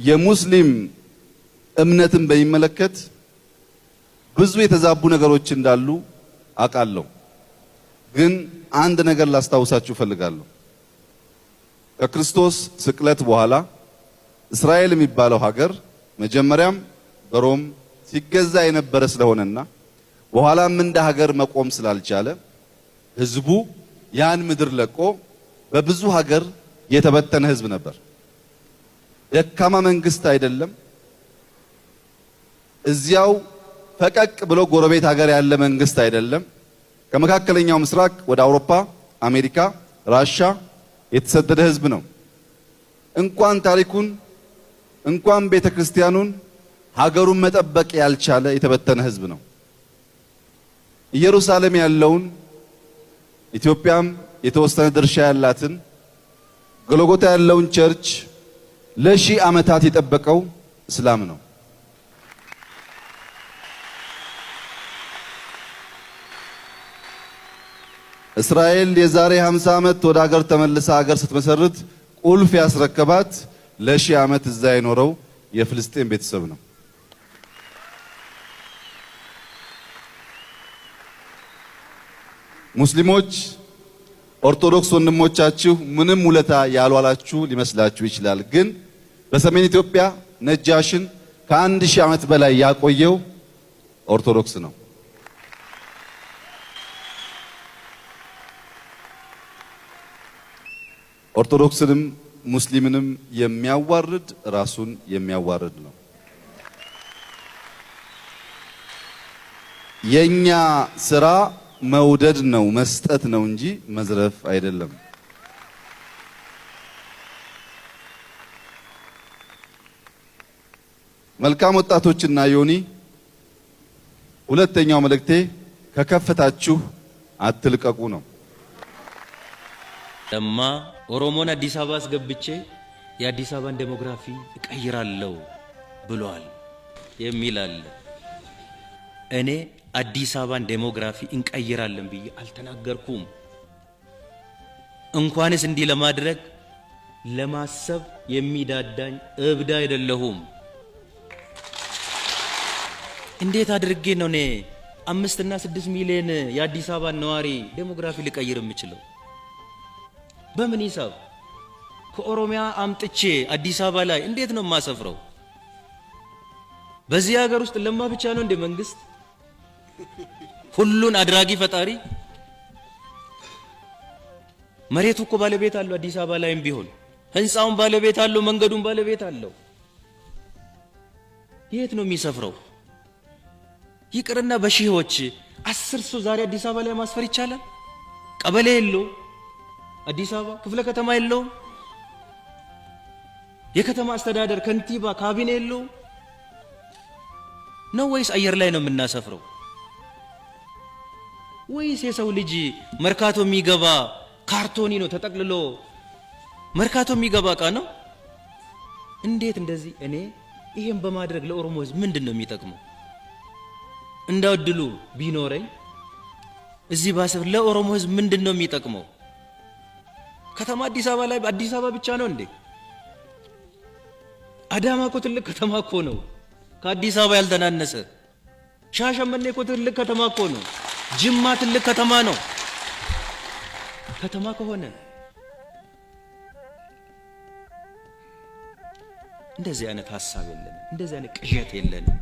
የሙስሊም እምነትን በሚመለከት ብዙ የተዛቡ ነገሮች እንዳሉ አውቃለሁ። ግን አንድ ነገር ላስታውሳችሁ ፈልጋለሁ። ከክርስቶስ ስቅለት በኋላ እስራኤል የሚባለው ሀገር መጀመሪያም በሮም ሲገዛ የነበረ ስለሆነና በኋላም እንደ ሀገር መቆም ስላልቻለ ህዝቡ ያን ምድር ለቆ በብዙ ሀገር የተበተነ ህዝብ ነበር። ደካማ መንግስት አይደለም። እዚያው ፈቀቅ ብሎ ጎረቤት ሀገር ያለ መንግስት አይደለም። ከመካከለኛው ምስራቅ ወደ አውሮፓ፣ አሜሪካ፣ ራሻ የተሰደደ ህዝብ ነው። እንኳን ታሪኩን እንኳን ቤተክርስቲያኑን ሀገሩን መጠበቅ ያልቻለ የተበተነ ህዝብ ነው። ኢየሩሳሌም ያለውን ኢትዮጵያም የተወሰነ ድርሻ ያላትን ጎልጎታ ያለውን ቸርች ለሺህ ዓመታት የጠበቀው እስላም ነው። እስራኤል የዛሬ 50 ዓመት ወደ ሀገር ተመልሳ ሀገር ስትመሰርት ቁልፍ ያስረከባት ለሺህ ዓመት እዛ የኖረው የፍልስጤም ቤተሰብ ነው። ሙስሊሞች ኦርቶዶክስ ወንድሞቻችሁ ምንም ውለታ ያልዋላችሁ ሊመስላችሁ ይችላል። ግን በሰሜን ኢትዮጵያ ነጃሽን ከ1000 ዓመት በላይ ያቆየው ኦርቶዶክስ ነው። ኦርቶዶክስንም ሙስሊምንም የሚያዋርድ ራሱን የሚያዋርድ ነው። የኛ ስራ መውደድ ነው፣ መስጠት ነው እንጂ መዝረፍ አይደለም። መልካም ወጣቶችና ዮኒ፣ ሁለተኛው መልእክቴ ከከፍታችሁ አትልቀቁ ነው። ለማ ኦሮሞን አዲስ አበባ አስገብቼ የአዲስ አበባን ዴሞግራፊ እቀይራለሁ ብሏል የሚል አለ። እኔ አዲስ አበባን ዴሞግራፊ እንቀይራለን ብዬ አልተናገርኩም። እንኳንስ እንዲህ ለማድረግ ለማሰብ የሚዳዳኝ እብድ አይደለሁም። እንዴት አድርጌ ነው እኔ 5 እና 6 ሚሊዮን የአዲስ አበባን ነዋሪ ዴሞግራፊ ልቀይር የምችለው? በምን ሂሳብ? ከኦሮሚያ አምጥቼ አዲስ አበባ ላይ እንዴት ነው የማሰፍረው? በዚህ ሀገር ውስጥ ለማ ብቻ ነው እንደ መንግስት ሁሉን አድራጊ ፈጣሪ? መሬቱ እኮ ባለቤት አለው። አዲስ አበባ ላይም ቢሆን ህንፃውን ባለቤት አለው፣ መንገዱን ባለቤት አለው። የት ነው የሚሰፍረው? ይቅርና በሺዎች 10 ሰው ዛሬ አዲስ አበባ ላይ ማስፈር ይቻላል? ቀበሌ የለው፣ አዲስ አበባ ክፍለ ከተማ የለው፣ የከተማ አስተዳደር ከንቲባ ካቢኔ የለው ነው ወይስ አየር ላይ ነው የምናሰፍረው? ወይስ የሰው ልጅ መርካቶ የሚገባ ካርቶኒ ነው ተጠቅልሎ መርካቶ የሚገባ እቃ ነው? እንዴት እንደዚህ? እኔ ይሄን በማድረግ ለኦሮሞ ህዝብ ምንድን ነው የሚጠቅመው? እንዳውድሉ ቢኖረኝ እዚህ ባሰፍ ለኦሮሞ ህዝብ ምንድን ነው የሚጠቅመው? ከተማ አዲስ አበባ ላይ አዲስ አበባ ብቻ ነው እንዴ? አዳማ እኮ ትልቅ ከተማ እኮ ነው፣ ከአዲስ አበባ ያልተናነሰ። ሻሸመኔ እኮ ትልቅ ከተማ እኮ ነው። ጅማ ትልቅ ከተማ ነው። ከተማ ከሆነ እንደዚህ አይነት ሐሳብ የለንም፣ እንደዚህ አይነት ቅዠት የለንም።